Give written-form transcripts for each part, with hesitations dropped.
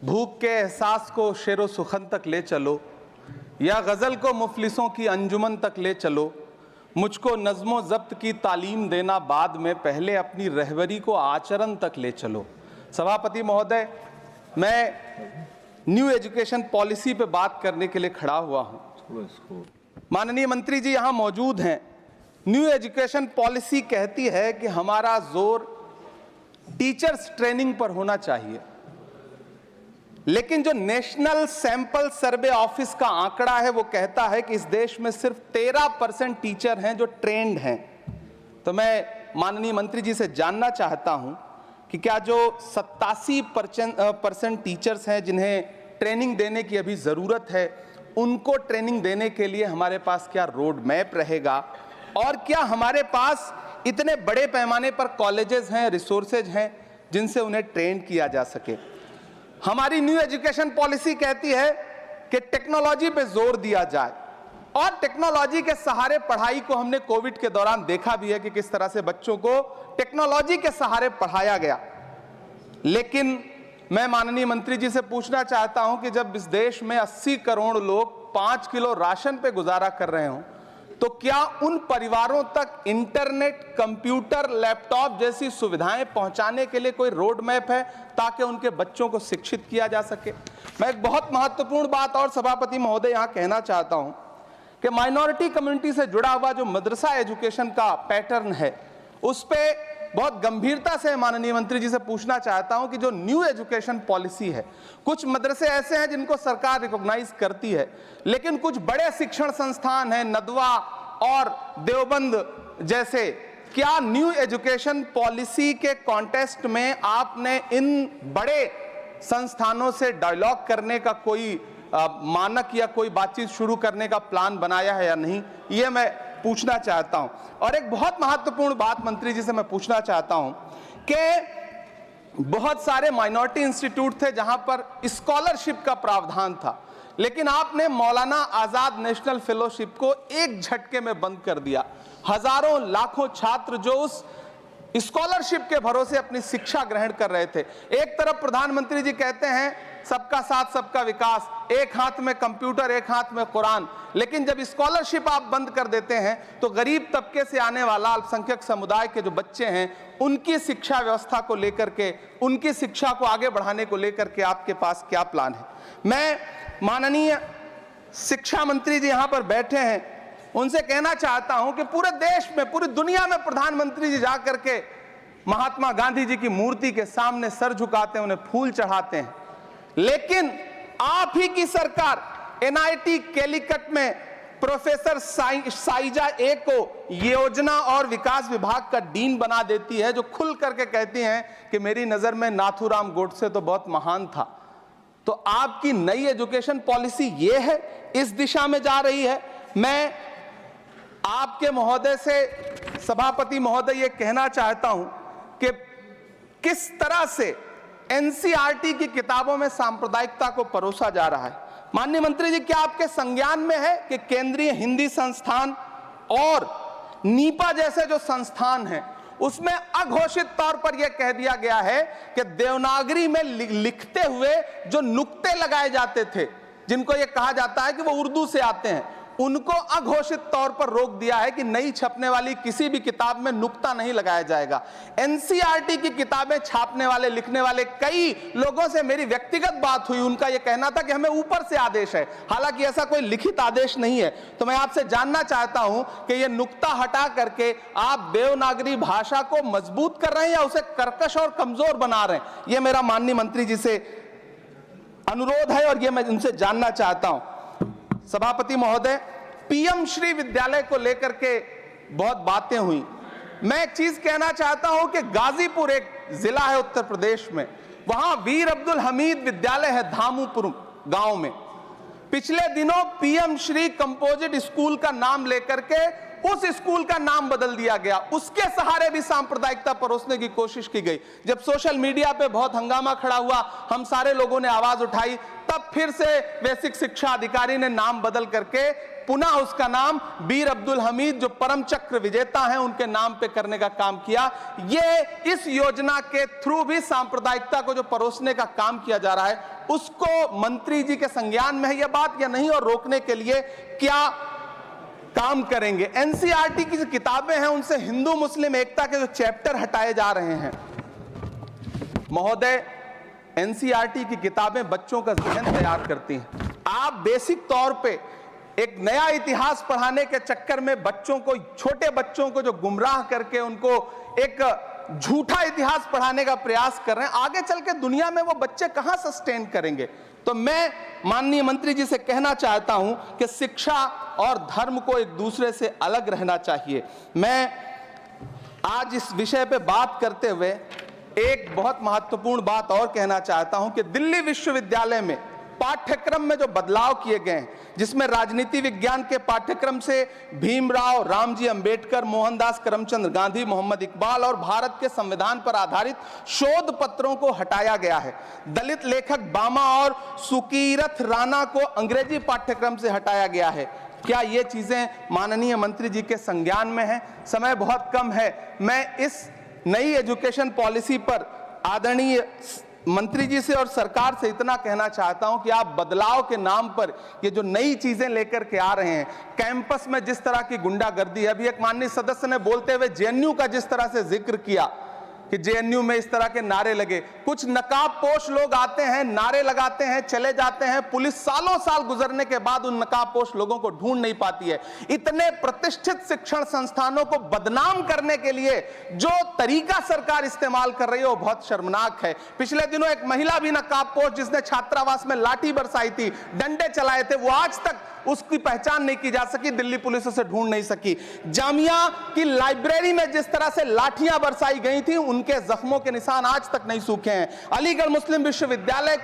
भूख के एहसास को शेरो सुखन तक ले चलो, या गज़ल को मुफलिसों की अंजुमन तक ले चलो। मुझको नज़्मो ज़ब्त की तालीम देना बाद में, पहले अपनी रहबरी को आचरण तक ले चलो। सभापति महोदय, मैं न्यू एजुकेशन पॉलिसी पे बात करने के लिए खड़ा हुआ हूँ। माननीय मंत्री जी यहाँ मौजूद हैं। न्यू एजुकेशन पॉलिसी कहती है कि हमारा जोर टीचर्स ट्रेनिंग पर होना चाहिए, लेकिन जो नेशनल सैंपल सर्वे ऑफिस का आंकड़ा है वो कहता है कि इस देश में सिर्फ 13% टीचर हैं जो ट्रेंड हैं। तो मैं माननीय मंत्री जी से जानना चाहता हूं कि क्या जो 87% टीचर्स हैं जिन्हें ट्रेनिंग देने की अभी ज़रूरत है, उनको ट्रेनिंग देने के लिए हमारे पास क्या रोड मैप रहेगा, और क्या हमारे पास इतने बड़े पैमाने पर कॉलेजेस हैं, रिसोर्सेज हैं जिनसे उन्हें ट्रेन किया जा सके। हमारी न्यू एजुकेशन पॉलिसी कहती है कि टेक्नोलॉजी पे जोर दिया जाए, और टेक्नोलॉजी के सहारे पढ़ाई को हमने कोविड के दौरान देखा भी है कि किस तरह से बच्चों को टेक्नोलॉजी के सहारे पढ़ाया गया। लेकिन मैं माननीय मंत्री जी से पूछना चाहता हूं कि जब इस देश में 80 करोड़ लोग 5 किलो राशन पे गुजारा कर रहे हों, तो क्या उन परिवारों तक इंटरनेट, कंप्यूटर, लैपटॉप जैसी सुविधाएं पहुंचाने के लिए कोई रोड मैप है ताकि उनके बच्चों को शिक्षित किया जा सके? मैं एक बहुत महत्वपूर्ण बात और सभापति महोदय यहां कहना चाहता हूं कि माइनॉरिटी कम्युनिटी से जुड़ा हुआ जो मदरसा एजुकेशन का पैटर्न है, उस पे बहुत गंभीरता से माननीय मंत्री जी से पूछना चाहता हूं कि जो न्यू एजुकेशन पॉलिसी है, कुछ मदरसे ऐसे हैं जिनको सरकार रिकॉग्नाइज करती है, लेकिन कुछ बड़े शिक्षण संस्थान हैं, नदवा और देवबंद जैसे, क्या न्यू एजुकेशन पॉलिसी के कॉन्टेस्ट में आपने इन बड़े संस्थानों से डायलॉग करने का कोई मानक या कोई बातचीत शुरू करने का प्लान बनाया है या नहीं, ये मैं पूछना चाहता हूं। और एक बहुत महत्वपूर्ण बात मंत्री जी से मैं पूछना चाहता हूं कि बहुत सारे माइनॉरिटी इंस्टीट्यूट थे जहां पर स्कॉलरशिप का प्रावधान था, लेकिन आपने मौलाना आजाद नेशनल फेलोशिप को एक झटके में बंद कर दिया। हजारों लाखों छात्र जो उस स्कॉलरशिप के भरोसे अपनी शिक्षा ग्रहण कर रहे थे। एक तरफ प्रधानमंत्री जी कहते हैं सबका साथ सबका विकास, एक हाथ में कंप्यूटर एक हाथ में कुरान, लेकिन जब स्कॉलरशिप आप बंद कर देते हैं तो गरीब तबके से आने वाला अल्पसंख्यक समुदाय के जो बच्चे हैं, उनकी शिक्षा व्यवस्था को लेकर के, उनकी शिक्षा को आगे बढ़ाने को लेकर के आपके पास क्या प्लान है? मैं माननीय शिक्षा मंत्री जी यहां पर बैठे हैं, उनसे कहना चाहता हूं कि पूरे देश में, पूरी दुनिया में प्रधानमंत्री जी जाकर के महात्मा गांधी जी की मूर्ति के सामने सर झुकाते हैं, उन्हें फूल चढ़ाते हैं, लेकिन आप ही की सरकार एनआईटी कैलीकट में प्रोफेसर साइजा ए को योजना और विकास विभाग का डीन बना देती है, जो खुल करके कहती हैं कि मेरी नजर में नाथूराम गोडसे तो बहुत महान था। तो आपकी नई एजुकेशन पॉलिसी ये है, इस दिशा में जा रही है। मैं आपके महोदय से, सभापति महोदय, ये कहना चाहता हूं कि किस तरह से एनसीईआरटी की किताबों में सांप्रदायिकता को परोसा जा रहा है। माननीय मंत्री जी, क्या आपके संज्ञान में है कि केंद्रीय हिंदी संस्थान और नीपा जैसे जो संस्थान हैं, उसमें अघोषित तौर पर यह कह दिया गया है कि देवनागरी में लिखते हुए जो नुक्ते लगाए जाते थे, जिनको यह कहा जाता है कि वो उर्दू से आते हैं, उनको अघोषित तौर पर रोक दिया है कि नई छपने वाली किसी भी किताब में नुक्ता नहीं लगाया जाएगा। एनसीईआरटी की किताबें छापने वाले, लिखने वाले कई लोगों से मेरी व्यक्तिगत बात हुई, उनका यह कहना था कि हमें ऊपर से आदेश है, हालांकि ऐसा कोई लिखित आदेश नहीं है। तो मैं आपसे जानना चाहता हूं कि यह नुक्ता हटा करके आप देवनागरी भाषा को मजबूत कर रहे हैं या उसे कर्कश और कमजोर बना रहे हैं? यह मेरा माननीय मंत्री जी से अनुरोध है और यह मैं उनसे जानना चाहता हूं। सभापति महोदय, पीएम श्री विद्यालय को लेकर के बहुत बातें हुई। मैं एक चीज कहना चाहता हूं कि गाजीपुर एक जिला है उत्तर प्रदेश में, वहां वीर अब्दुल हमीद विद्यालय है धामूपुर गांव में। पिछले दिनों पीएम श्री कंपोजिट स्कूल का नाम लेकर के उस स्कूल का नाम बदल दिया गया, उसके सहारे भी सांप्रदायिकता परोसने की कोशिश की गई। जब सोशल मीडिया पे बहुत हंगामा खड़ा हुआ, हम सारे लोगों ने आवाज उठाई, तब फिर से बेसिक शिक्षा अधिकारी ने नाम बदल करके पुनः उसका नाम बीर अब्दुल हमीद, जो परम चक्र विजेता हैं, उनके नाम पे करने का काम किया। ये इस योजना के थ्रू भी सांप्रदायिकता को जो परोसने का काम किया जा रहा है, उसको मंत्री जी के संज्ञान में है यह बात या नहीं, और रोकने के लिए क्या काम करेंगे। एनसीईआरटी की जो किताबें हैं, उनसे हिंदू मुस्लिम एकता के जो चैप्टर हटाए जा रहे हैं। महोदय, एनसीईआरटी की किताबें बच्चों का ज़हन तैयार करती हैं। आप बेसिक तौर पे एक नया इतिहास पढ़ाने के चक्कर में बच्चों को, छोटे बच्चों को जो गुमराह करके उनको एक झूठा इतिहास पढ़ाने का प्रयास कर रहे हैं, आगे चल के दुनिया में वो बच्चे कहां सस्टेन करेंगे। तो मैं माननीय मंत्री जी से कहना चाहता हूं कि शिक्षा और धर्म को एक दूसरे से अलग रहना चाहिए। मैं आज इस विषय पे बात करते हुए एक बहुत महत्वपूर्ण बात और कहना चाहता हूं कि दिल्ली विश्वविद्यालय में पाठ्यक्रम में जो बदलाव किए गए हैं, जिसमें राजनीति विज्ञान के पाठ्यक्रम से भीमराव, रामजी अंबेडकर, मोहनदास करमचंद गांधी, मोहम्मद इकबाल और भारत के संविधान पर आधारित शोध पत्रों को हटाया गया है। दलित लेखक बामा और सुकीरथ राणा को अंग्रेजी पाठ्यक्रम से हटाया गया है। क्या ये चीजें माननीय मंत्री जी के संज्ञान में है? समय बहुत कम है। मैं इस नई एजुकेशन पॉलिसी पर आदरणीय मंत्री जी से और सरकार से इतना कहना चाहता हूं कि आप बदलाव के नाम पर ये जो नई चीजें लेकर के आ रहे हैं, कैंपस में जिस तरह की गुंडागर्दी है, अभी एक माननीय सदस्य ने बोलते हुए जेएनयू का जिस तरह से जिक्र किया कि जेएनयू में इस तरह के नारे लगे, कुछ नकाबपोश लोग आते हैं, नारे लगाते हैं, चले जाते हैं, पुलिस सालों साल गुजरने के बाद उन नकाबपोश लोगों को ढूंढ नहीं पाती है। इतने प्रतिष्ठित शिक्षण संस्थानों को बदनाम करने के लिए जो तरीका सरकार इस्तेमाल कर रही है वो बहुत शर्मनाक है। पिछले दिनों एक महिला भी नकाबपोश, जिसने छात्रावास में लाठी बरसाई थी, डंडे चलाए थे, वो आज तक उसकी पहचान नहीं की जा सकी, दिल्ली पुलिस उसे ढूंढ नहीं सकी। जामिया की लाइब्रेरी में जिस तरह से लाठियां बरसाई गई थी, उनके जख्मों के निशान आज तक नहीं सूखे हैं। अलीगढ़ मुस्लिम विश्वविद्यालय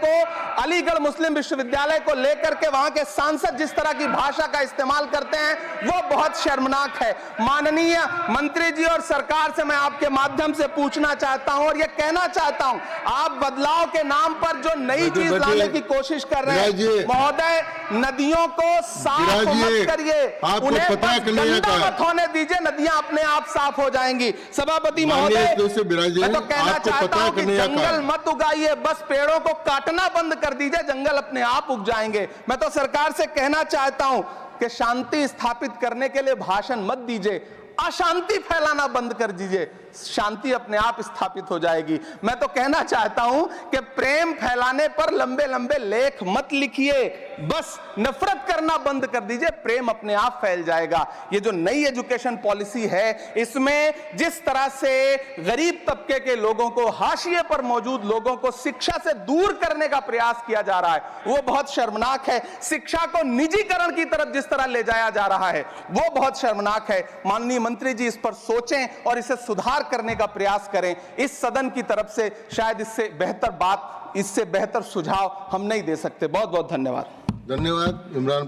को लेकर के वहां के सांसद जिस तरह की भाषा का इस्तेमाल करते हैं, वो बहुत शर्मनाक है। माननीय मंत्री जी और सरकार से मैं आपके माध्यम से पूछना चाहता हूं और यह कहना चाहता हूं, आप बदलाव के नाम पर जो नई चीज लाने की कोशिश कर रहे हैं, महोदय, नदियों को साफ मत करिए, उन्हें गंदा मत होने दीजिए, नदियां अपने आप साफ हो जाएंगी। सभापति महोदय, मैं तो कहना चाहता हूं कि जंगल मत उगाइए, बस पेड़ों को काटना बंद कर दीजिए, जंगल अपने आप उग जाएंगे। मैं तो सरकार से कहना चाहता हूं कि शांति स्थापित करने के लिए भाषण मत दीजिए, अशांति फैलाना बंद कर दीजिए, शांति अपने आप स्थापित हो जाएगी। मैं तो कहना चाहता हूं कि प्रेम फैलाने पर लंबे लंबे लेख मत लिखिए, बस नफरत करना बंद कर दीजिए, प्रेम अपने आप फैल जाएगा। ये जो नई एजुकेशन पॉलिसी है, इसमें जिस तरह से गरीब तबके के लोगों को, हाशिए पर मौजूद लोगों को शिक्षा से दूर करने का प्रयास किया जा रहा है, वो बहुत शर्मनाक है। शिक्षा को निजीकरण की तरफ जिस तरह ले जाया जा रहा है, वो बहुत शर्मनाक है। माननीय मंत्री जी इस पर सोचें और इसे सुधार करने का प्रयास करें। इस सदन की तरफ से शायद इससे बेहतर बात, इससे बेहतर सुझाव हम नहीं दे सकते। बहुत बहुत धन्यवाद। धन्यवाद इमरान।